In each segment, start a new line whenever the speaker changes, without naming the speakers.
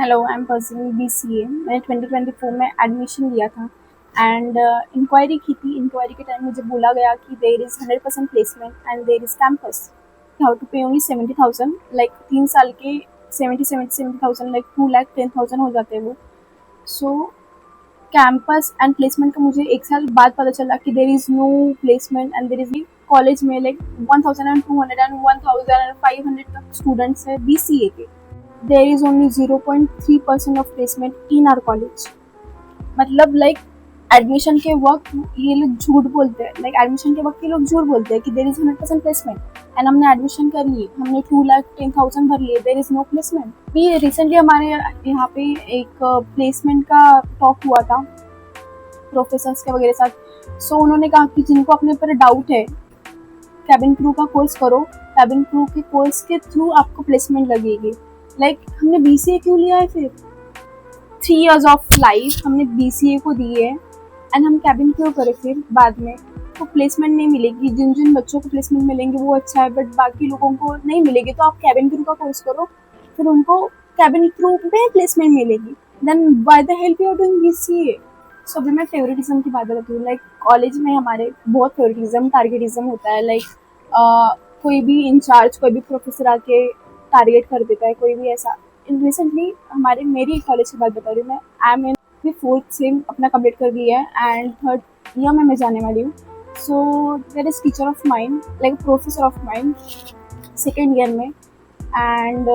Hello, I am pursuing BCA। मैंने 2024 में admission लिया था एंड इंक्वायरी की थी। इंक्वायरी के टाइम मुझे बोला गया कि there is 100% placement and there is campus. How to pay only 70,000, like 3 साल के 70,000 लाइक 2,10,000 हो जाते हैं वो। सो कैंपस एंड प्लेसमेंट का मुझे 1 साल बाद पता चला कि there is no placement and there is college में लाइक 1,200 एंड 1,500 तक स्टूडेंट्स है BCA के। there is only 0.3% of placement in our college। मतलब लाइक एडमिशन के वक्त ये लोग झूठ बोलते हैं, लाइक एडमिशन के वक्त ये लोग झूठ बोलते हैं कि देर इज 100% प्लेसमेंट एंड हमने एडमिशन कर ली, हमने 2,10,000 भर लिए, देर इज नो प्लेसमेंट। भी रिसेंटली हमारे यहाँ पे एक प्लेसमेंट का टॉक हुआ था प्रोफेसर्स के वगैरह साथ। सो उन्होंने कहा कि जिनको अपने ऊपर डाउट है कैबिन क्रू का कोर्स करो, कैबिन क्रू के कोर्स के थ्रू आपको प्लेसमेंट लगेगी। लाइक हमने BCA क्यों लिया है फिर? 3 years ऑफ लाइफ हमने BCA को दी है एंड हम कैबिन क्रू करें फिर बाद में तो प्लेसमेंट नहीं मिलेगी। जिन जिन बच्चों को प्लेसमेंट मिलेंगे वो अच्छा है, बट बाकी लोगों को नहीं मिलेगी। तो आप कैबिन क्रू का कोर्स करो, फिर उनको कैबिन क्रू में प्लेसमेंट मिलेगी। Then by the help you are doing BCA। So अभी मैं फेवरेटिज्म की बात करती हूँ। लाइक कॉलेज में हमारे बहुत फेवरेटिज्म टारगेटिज्म होता है। लाइक कोई भी इंचार्ज, कोई भी प्रोफेसर आके टारगेट कर देता है, कोई भी ऐसा। रिसेंटली मेरी कॉलेज की बात बता रही हूँ मैं। I am in 4th same अपना कंप्लीट कर लिया है एंड 3rd ईयर में मैं जाने वाली हूँ। So there is teacher of mind, like professor of mind 2nd year में, and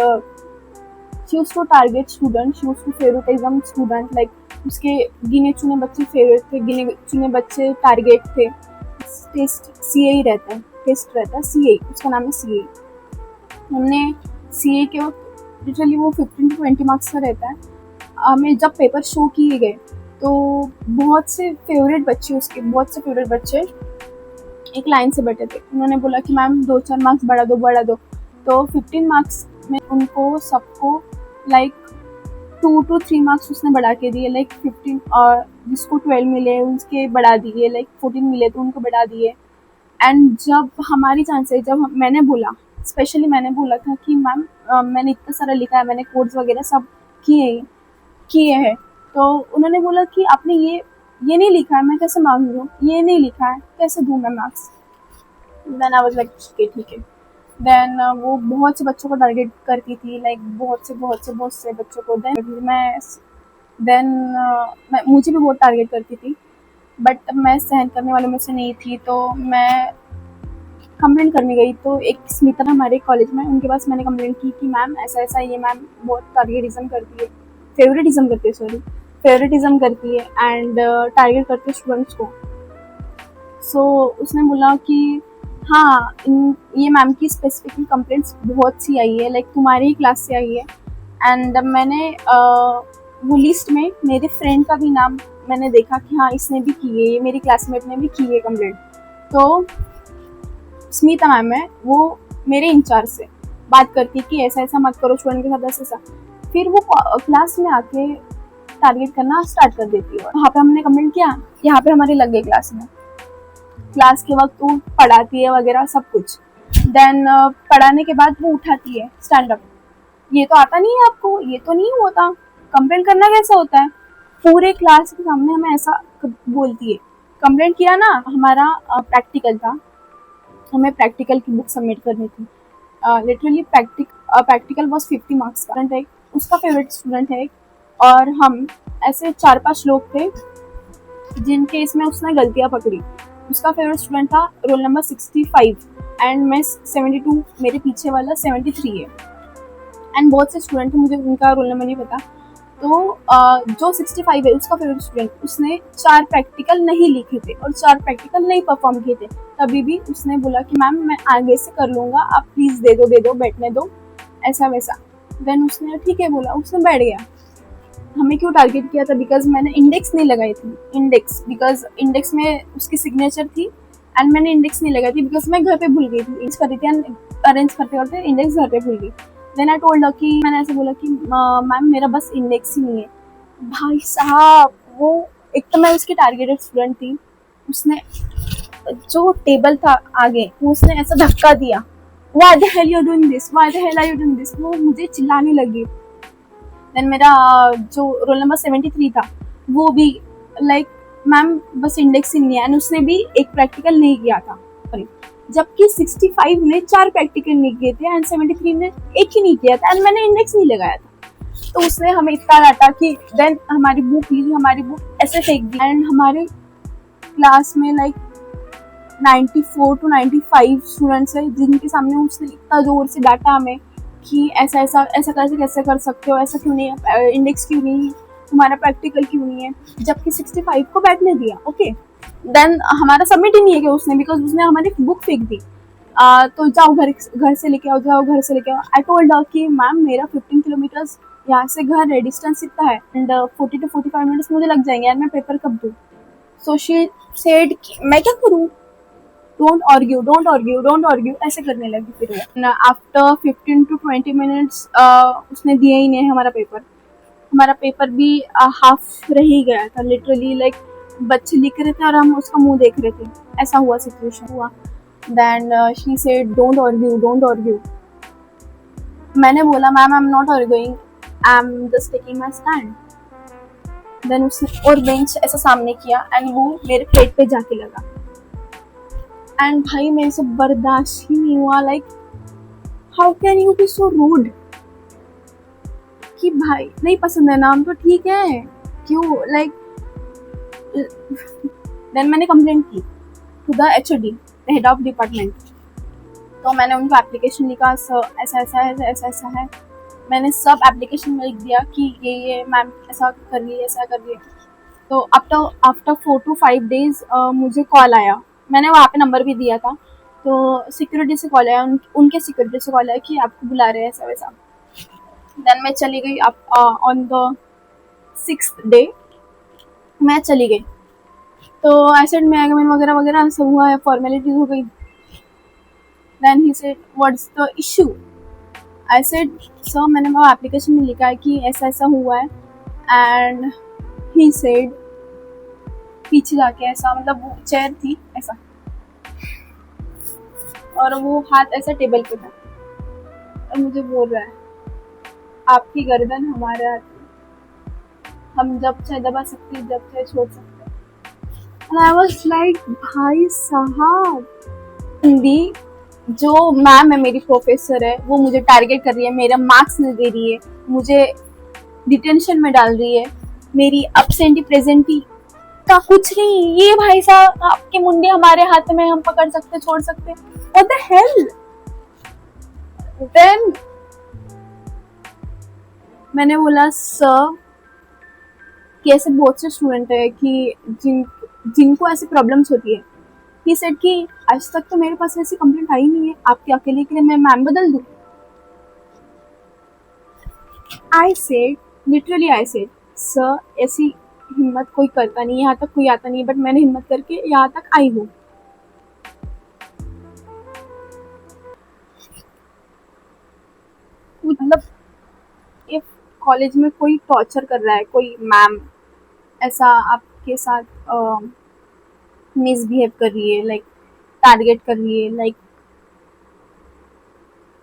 she used to target student, she used to favouritism student. Like उसके गिने चुने बच्चे फेवरेट थे, गिने चुने बच्चे टारगेट थे। टेस्ट CA रहता है, टेस्ट रहता है CA, उसका नाम है CA। हमने CA के वक्त लिटरली वो 15 to 20 मार्क्स का रहता है। हमें जब पेपर शो किए गए तो बहुत से फेवरेट बच्चे एक लाइन से बैठे थे। उन्होंने बोला कि मैम 2-4 मार्क्स बढ़ा दो। तो 15 मार्क्स में उनको सबको लाइक 2 to 3 मार्क्स उसने बढ़ा के दिए। लाइक 15 और जिसको 12 मिले उसके बढ़ा दिए, लाइक 14 मिले तो उनको बढ़ा दिए। एंड जब हमारी चांस है, जब मैंने बोला था कि मैम मैंने इतना सारा लिखा है, मैंने कोड्स वगैरह सब किए हैं। तो उन्होंने बोला कि आपने ये नहीं लिखा है, मैं कैसे मार्क्स दूँ? ये नहीं लिखा है, कैसे दूँ मैं marks? Then I was like ठीक है। देन वो बहुत से बच्चों को टारगेट करती थी, लाइक बहुत से बच्चों को। देन मुझे भी बहुत टारगेट करती थी, बट मैं सहन करने वालों में से नहीं थी। तो मैं कंप्लेंट करने गई। तो एक स्मिता हमारे कॉलेज में, उनके पास मैंने कंप्लेंट की कि मैम ऐसा ये मैम बहुत टारगेटिज्म करती है, फेवरेटिज्म करती है एंड टारगेट करती है स्टूडेंट्स को। सो उसने बोला कि हाँ, ये मैम की स्पेसिफिकली कंप्लेंट्स बहुत सी आई है, लाइक तुम्हारी ही क्लास से आई है। एंड मैंने वो लिस्ट में मेरे फ्रेंड का भी नाम मैंने देखा कि हाँ इसने भी की है, ये मेरी क्लासमेट ने भी की है कंप्लेंट। तो स्मिता मैम है, वो मेरे इंचार्ज से बात करती कि ऐसा मत करो स्टूडेंट के साथ, ऐसा। फिर वो क्लास में आके टारगेट करना स्टार्ट कर देती है। वहाँ पे हमने कंप्लेंट किया, यहाँ पे हमारे लग गए क्लास के वक्त वो पढ़ाती है वगैरह सब कुछ। देन पढ़ाने के बाद वो उठाती है स्टैंड अप, ये तो आता नहीं है आपको, ये तो नहीं होता, कंप्लेंट करना कैसा होता है? पूरे क्लास के सामने हमें ऐसा बोलती है। कंप्लेंट किया ना, हमारा प्रैक्टिकल था, हमें प्रैक्टिकल की बुक सबमिट करनी थी। लिटरली प्रैक्टिकल वॉज 50 मार्क्स का। है उसका फेवरेट स्टूडेंट है, और हम ऐसे 4-5 लोग थे जिनके इसमें उसने गलतियाँ पकड़ी। उसका फेवरेट स्टूडेंट था रोल नंबर 65 एंड मैं 72, मेरे पीछे वाला 73 है। एंड बहुत से स्टूडेंट थे, मुझे उनका रोल नंबर नहीं पता। तो जो 65 है उसका फेवरेट स्टूडेंट, उसने 4 प्रैक्टिकल नहीं लिखे थे और 4 प्रैक्टिकल नहीं परफॉर्म किए थे। तभी भी उसने बोला कि मैम मैं आगे से कर लूँगा, आप प्लीज़ दे दो, बैठने दो, ऐसा वैसा। देन उसने ठीक है बोला, उसने बैठ गया। हमें क्यों टारगेट किया था? बिकॉज मैंने इंडेक्स नहीं लगाई थी। बिकॉज इंडेक्स में उसकी सिग्नेचर थी एंड मैंने इंडेक्स नहीं लगाई थी बिकॉज मैं घर पे भूल गई थी, कर रही थी अरेंज करते इंडेक्स घर पे भूल गई। देन आई टोल्ड कि मैंने ऐसे बोला कि मैम मेरा बस इंडेक्स ही नहीं है। भाई साहब, वो एक तो मैं उसकी टारगेटेड स्टूडेंट थी, उसने जो टेबल था आगे वो उसने ऐसा धक्का दिया, Why the hell you're doing this? Why the hell are you doing this? वो मुझे चिल्लाने लगी। देन मेरा जो रोल नंबर 73 था वो भी लाइक मैम बस इंडेक्स ही नहीं है, एंड उसने भी एक प्रैक्टिकल नहीं किया था, जबकि 65 ने 4 प्रैक्टिकल नहीं किए थे एंड 73 ने एक ही नहीं किया था एंड मैंने इंडेक्स नहीं लगाया था। तो उसने हमें इतना डांटा कि देन हमारी बुक ली, हमारी बुक ऐसे फेंक दी एंड हमारे क्लास में लाइक 94 to 95 स्टूडेंट्स है जिनके सामने उसने इतना जोर से डांटा हमें कि ऐसा ऐसा ऐसा कैसे कर सकते हो, ऐसा क्यों नहीं, इंडेक्स क्यों नहीं, तुम्हारा प्रैक्टिकल क्यों नहीं है, जबकि 65 को बैठने दिया। ओके, देन हमारा सबमिट ही नहीं है कि उसने, बिकॉज उसने हमारी बुक फेंक दी। तो जाओ घर से लेके आओ, जाओ घर से लेके आओ। आई टोल्ड हर कि मैम मेरा 15 किलोमीटर्स यहाँ से घर है, डिस्टेंस इतना है एंड 40 to 45 मिनट्स मुझे लग जाएंगे एंड मैं पेपर कब दूँ। सो शी सेड मैं क्या करूँ, don't argue don't argue don't argue, ऐसे करने लगी। फिर वो आफ्टर 15 to 20 मिनट्स उसने दिया ही नहीं हमारा पेपर। हमारा पेपर भी हाफ रह ही गया था लिटरली, लाइक बच्चे लिख रहे थे और हम उसका मुंह देख रहे थे, ऐसा हुआ सिचुएशन हुआ। Then she said don't argue don't argue. मैंने बोला ma'am I am not arguing, I am just taking my stand. Then उसने और बेंच ऐसा सामने किया एंड वो मेरे प्लेट पे जाके लगा एंड भाई मेरे से बर्दाश्त ही नहीं हुआ। Like how can you be so rude कि भाई नहीं पसंद है नाम तो ठीक है, क्यों लाइक। देन मैंने कंप्लेंट की to the HOD, head of department. तो मैंने उनको एप्लीकेशन लिखा, सर ऐसा ऐसा है, ऐसा ऐसा है। मैंने सब एप्लीकेशन में लिख दिया कि ये मैम ऐसा कर रही है, ऐसा कर रही है। तो आफ्टर 4 to 5 डेज मुझे कॉल आया, मैंने वहाँ पे नंबर भी दिया था। तो सिक्योरिटी से कॉल आया, उनके सिक्योरिटी से कॉल आया कि आपको बुला रहे हैं ऐसा वैसा। देन मैं चली गई। ऑन द 6th डे मैं चली गई। तो आई सेड मैं आगमन वगैरह वगैरह सब हुआ है, फॉर्मेलिटीज हो गई। Then he said what's the issue. I said sir मैंने वो एप्लीकेशन में लिखा है कि ऐसा ऐसा हुआ है एंड ही सेड, पीछे जाके ऐसा, मतलब वो चेयर थी ऐसा और वो हाथ ऐसा टेबल पे था और मुझे बोल रहा है आपकी गर्दन हमारे हाथ में, हम जब चाहे दबा सकते हैं, जब चाहे छोड़ सकते हैं। And I was like भाई साहब, हिंदी जो मैम है मेरी प्रोफेसर है वो मुझे टारगेट कर रही है, मेरा मार्क्स नहीं दे रही है, मुझे डिटेंशन में डाल रही है, मेरी अब्सेंटी प्रेजेंटी का कुछ नहीं। ये भाई साहब आपके मुंडे हमारे हाथ में, हम पकड़ सकते छोड़ सकते, व्हाट द हेल। देन मैंने बोला सर कि ऐसे बहुत से स्टूडेंट है कि जिनको ऐसी प्रॉब्लम्स होती है। ही सेड कि आज तक तो मेरे पास ऐसी कंप्लेंट आई नहीं है, आपके अकेले के लिए मैं मैम बदल दूं। I said literally, I said sir ऐसी हिम्मत कोई करता नहीं, यहाँ तक कोई आता नहीं, बट मैंने हिम्मत करके यहाँ तक आई हूँ। मतलब इफ कॉलेज में कोई टॉर्चर कर रहा है, कोई मैम ऐसा आपके साथ मिसबिहेव कर रही है, लाइक टारगेट कर रही है, लाइक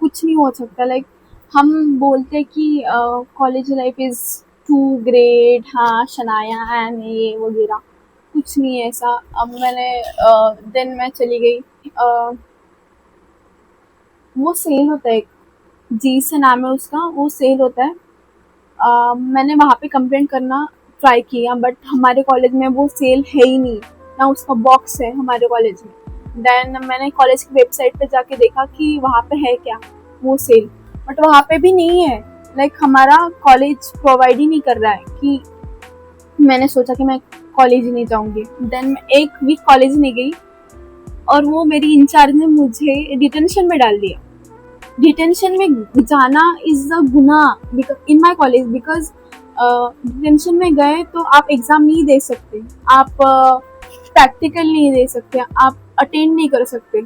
कुछ नहीं हो सकता। लाइक हम बोलते कि college life is too great, हाँ शनाया एंड ये वगैरह, कुछ नहीं है ऐसा। अब मैंने दिन मैं चली गई। वो सेल होता है, जी से नाम है उसका, वो सेल होता है। मैंने वहाँ पे कंप्लेंट करना ट्राई किया बट हमारे कॉलेज में वो सेल है ही नहीं, ना उसका बॉक्स है हमारे कॉलेज में। देन मैंने कॉलेज की वेबसाइट पे जाके देखा कि वहाँ पे है क्या वो सेल, बट वहाँ पे भी नहीं है। लाइक हमारा कॉलेज प्रोवाइड ही नहीं कर रहा है। कि मैंने सोचा कि मैं कॉलेज ही नहीं जाऊँगी। देन मैं 1 वीक कॉलेज नहीं गई और वो मेरी इंचार्ज ने मुझे डिटेंशन में डाल दिया। डिटेंशन में जाना इज अ गुनाह इन माई कॉलेज, बिकॉज डिटेंशन में गए तो आप एग्ज़ाम नहीं दे सकते, आप प्रैक्टिकल नहीं दे सकते, आप अटेंड नहीं कर सकते।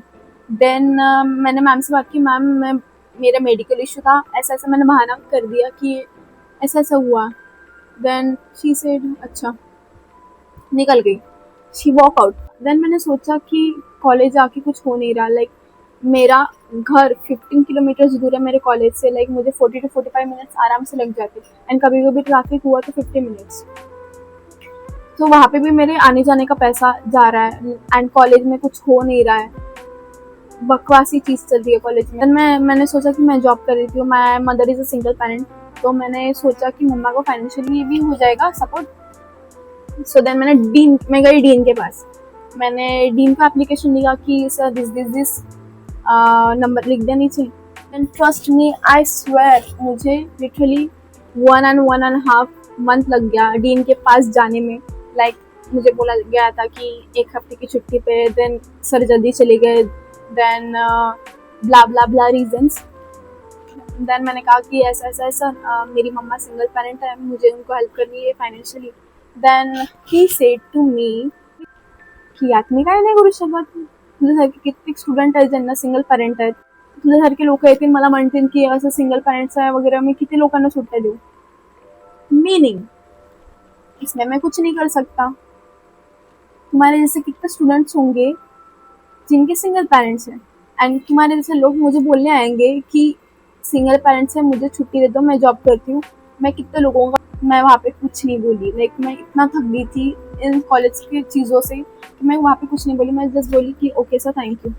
देन मैंने मैम से बात की, मैम मैं मेरा मेडिकल इशू था, ऐसा ऐसा मैंने बहाना कर दिया कि ऐसा ऐसा हुआ। देन शी सेड अच्छा, निकल गई, शी वॉक आउट। देन मैंने सोचा कि कॉलेज आके कुछ हो नहीं रहा, लाइक मेरा घर 15 किलोमीटर्स दूर है मेरे कॉलेज से, लाइक मुझे 40 to 45 मिनट्स आराम से लग जाते, एंड कभी कभी ट्रैफिक हुआ तो 50 मिनट्स। तो वहाँ पे भी मेरे आने जाने का पैसा जा रहा है, एंड कॉलेज में कुछ हो नहीं रहा है, बकवासी चीज़ चल रही है कॉलेज में। मैंने सोचा कि मैं जॉब कर रही थी, my mother is a single parent, तो मैंने सोचा कि मम्मा को फाइनेंशियली भी हो जाएगा सपोर्ट। सो देन मैं गई डीन के पास, मैंने डीन का एप्लीकेशन लिखा कि सर दिस नंबर लिख दें नीचे। And trust me, I swear, मुझे लिटरली 1.5 मंथ लग गया डीन के पास जाने में। लाइक मुझे बोला गया था कि 1 हफ्ते की छुट्टी पे, देन सर जल्दी चले गए, देन ब्ला ब्ला ब्ला रीजंस। देन मैंने कहा कि ऐसा ऐसा ऐसा मेरी मम्मा सिंगल पेरेंट है, मुझे उनको हेल्प करनी है financially. Then he said to me की यातमी काय नाही करू शकत, तुझ्यासारखे कित्येक स्टुडंट आहेत ज्यांना सिंगल पेरेंट आहेत, तुझ्यासारखे लोक येतील मला म्हणतील की असं सिंगल पेरेंट्स आहे वगैरे, मी किती लोकांना सुट्ट्या देऊ। मीनिंग इसमें मैं कुछ नहीं कर सकता। तुम्हारे जैसे कितने स्टूडेंट्स होंगे जिनके सिंगल पेरेंट्स हैं, एंड तुम्हारे जैसे लोग मुझे बोलने आएंगे कि सिंगल पेरेंट्स है, मुझे छुट्टी दे दो, मैं जॉब करती हूँ। मैं कितने लोगों का, मैं वहाँ पे कुछ नहीं बोली। लाइक मैं इतना थक गई थी इन कॉलेज की चीज़ों से कि मैं वहाँ पे कुछ नहीं बोली, मैं जस्ट बोली कि okay sir thank you.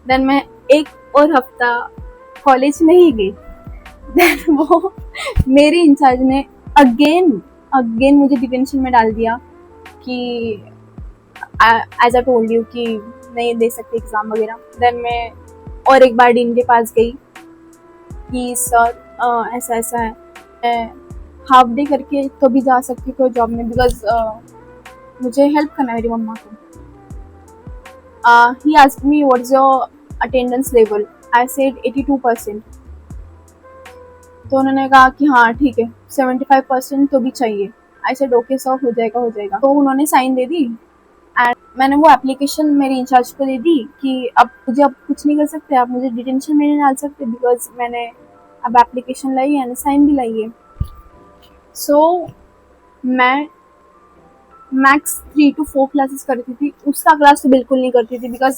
Then मैं 1 और हफ्ता कॉलेज में ही गई। देन वो मेरे इंचार्ज ने अगेन मुझे डिटेंशन में डाल दिया कि एज आई टोल्ड यू कि नहीं दे सकते एग्ज़ाम वगैरह। देन मैं और एक बार डीन के पास गई कि सर ऐसा ऐसा है, मैं हाफ डे करके तो भी जा सकती हूँ कोई जॉब में, बिकॉज मुझे हेल्प करना है मेरी मम्मा को। He asked me what is your attendance level, I said 82%। तो उन्होंने कहा कि हाँ ठीक है 75% तो भी चाहिए। आई सेड ओके सर हो जाएगा। तो उन्होंने साइन दे दी, एंड मैंने वो एप्लीकेशन मेरी इंचार्ज को दे दी कि अब कुछ नहीं कर सकते, आप मुझे डिटेंशन में नहीं डाल सकते, बिकॉज मैंने अब एप्लीकेशन लाई है, साइन भी लाई है। सो मैं मैक्स 3 to 4 क्लासेस करती थी, उसका क्लास तो बिल्कुल नहीं करती थी, बिकॉज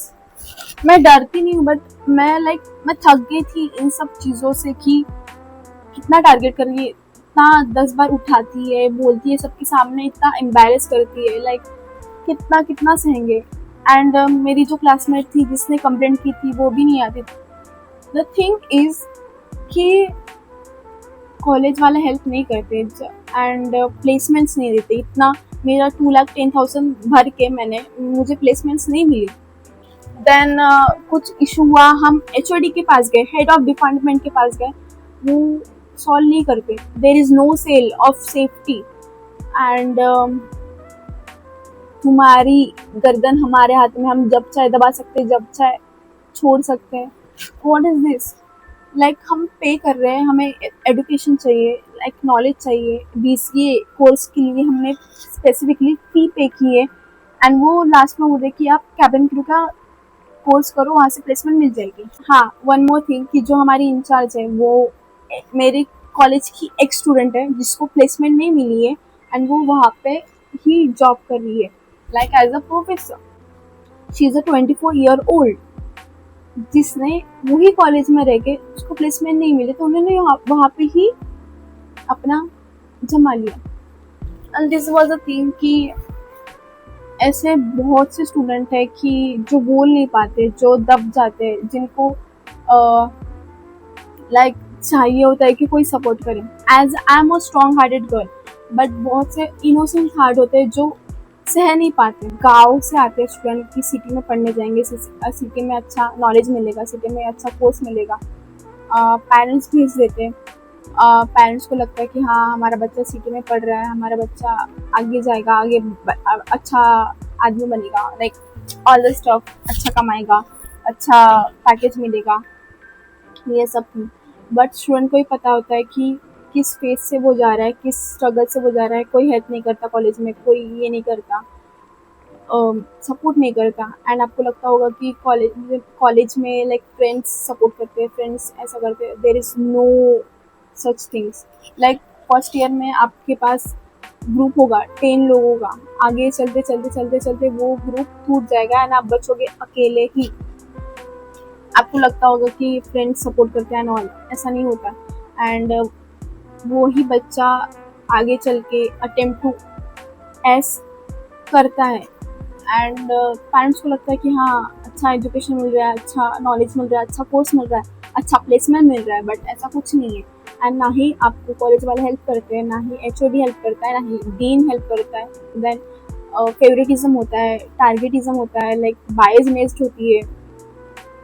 मैं डरती नहीं हूँ, बट मैं थक गई थी इन सब चीज़ों से कि कितना टारगेट कर रही है, इतना 10 बार उठाती है, बोलती है सबके सामने, इतना एम्बेरस करती है, लाइक कितना सहेंगे। एंड मेरी जो क्लासमेट थी जिसने कंप्लेंट की थी वो भी नहीं आती थी। द थिंग इज कि कॉलेज वाले हेल्प नहीं करते, एंड प्लेसमेंट्स नहीं देते। इतना मेरा 2,10,000 भर के मुझे प्लेसमेंट्स नहीं मिली। देन कुछ इशू हुआ, हम HOD के पास गए, हेड ऑफ डिपार्टमेंट के पास गए, वो सॉल्व नहीं करते। There is no sale of safety, and तुम्हारी गर्दन हमारे हाथ में, हम जब चाहे दबा सकते हैं, जब चाहे छोड़ सकते हैं। What is this? लाइक हम पे कर रहे हैं, हमें एडुकेशन चाहिए, लाइक नॉलेज चाहिए। BCA कोर्स के लिए हमने स्पेसिफिकली फी पे की है, एंड वो लास्ट में बोल रहे कि आप कैबिन क्रू का कोर्स करो, वहाँ से प्लेसमेंट मिल जाएगी। हाँ, वन मोर थिंग कि जो हमारी इंचार्ज है वो मेरे कॉलेज की एक स्टूडेंट है जिसको प्लेसमेंट नहीं मिली है, एंड वो वहाँ पे ही जॉब कर रही है, like as a professor. She is a 24-year-old, जिसने वही कॉलेज में रह के उसको प्लेसमेंट नहीं मिले, तो उन्होंने वहाँ पे ही अपना जमा लिया। And this was a thing कि ऐसे बहुत से स्टूडेंट है कि जो बोल नहीं पाते, जो दब जाते हैं, जिनको लाइक चाहिए होता है कि कोई सपोर्ट करे। As I am a strong hearted girl, but बहुत से इनोसेंट हार्ट होते हैं जो सह नहीं पाते। गाँव से आते हैं स्टूडेंट की सिटी में पढ़ने जाएंगे, सिटी में अच्छा नॉलेज मिलेगा, सिटी में अच्छा कोर्स मिलेगा, पेरेंट्स भेज देते हैं। पेरेंट्स को लगता है कि हाँ हमारा बच्चा सिटी में पढ़ रहा है, हमारा बच्चा आगे जाएगा, अच्छा आदमी बनेगा, लाइक ऑल द स्टफ, अच्छा कमाएगा, अच्छा पैकेज मिलेगा, ये सब। बट स्टूडेंट को ही पता होता है कि किस फेज से वो जा रहा है, किस स्ट्रगल से वो जा रहा है। कोई हेल्प नहीं करता कॉलेज में, कोई ये नहीं करता, सपोर्ट नहीं करता। एंड आपको लगता होगा कि कॉलेज में लाइक फ्रेंड्स सपोर्ट करते हैं, फ्रेंड्स ऐसा करते हैं। There is no such things. Like first year में आपके पास ग्रुप होगा 10 लोगों का, आगे चलते चलते चलते चलते वो ग्रुप टूट जाएगा एंड आप बचोगे अकेले ही। आपको लगता होगा कि फ्रेंड्स सपोर्ट करते हैं ऑल, ऐसा नहीं होता। एंड वो ही बच्चा आगे चल के अटेम्प्ट टू एस करता है। एंड पेरेंट्स को लगता है कि हाँ, अच्छा एजुकेशन मिल रहा है, अच्छा नॉलेज मिल रहा है, अच्छा कोर्स मिल रहा है, अच्छा प्लेसमेंट मिल रहा है, बट ऐसा कुछ नहीं है। एंड ना ही आपको कॉलेज वाले हेल्प करते हैं, ना ही एचओडी हेल्प करता है, ना ही डीन हेल्प करता है। देन फेवरेटिज्म होता है, टारगेटिज्म होता है, लाइक बायस इमेज होती है,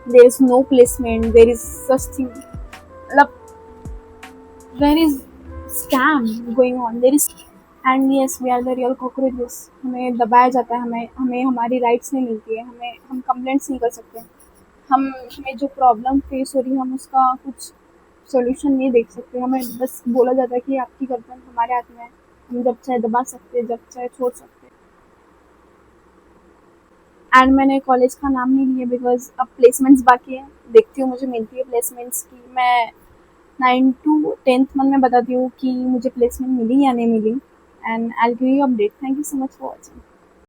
there is no placement, there is such thing, मतलब there is scam going on, there is. And yes, we are the real cockroaches. हमें दबाया जाता है, हमें हमें हमारी राइट्स नहीं मिलती है, हम कंप्लेंट्स नहीं कर सकते, हम हमें जो प्रॉब्लम फेस हो रही है हम उसका कुछ सॉल्यूशन नहीं देख सकते। हमें बस बोला जाता है कि आपकी गर्दन हमारे हाथ में है, हम जब चाहे दबा सकते हैं, जब चाहे छोड़ सकते हैं। एंड मैंने कॉलेज का नाम नहीं लिया बिकॉज अब प्लेसमेंट्स बाकी है, देखती हूँ मुझे मिलती है प्लेसमेंट्स की। मैं 9 to 10th मंथ में बताती हूँ कि मुझे प्लेसमेंट मिली या नहीं मिली। And I will give you update. Thank you so much for watching.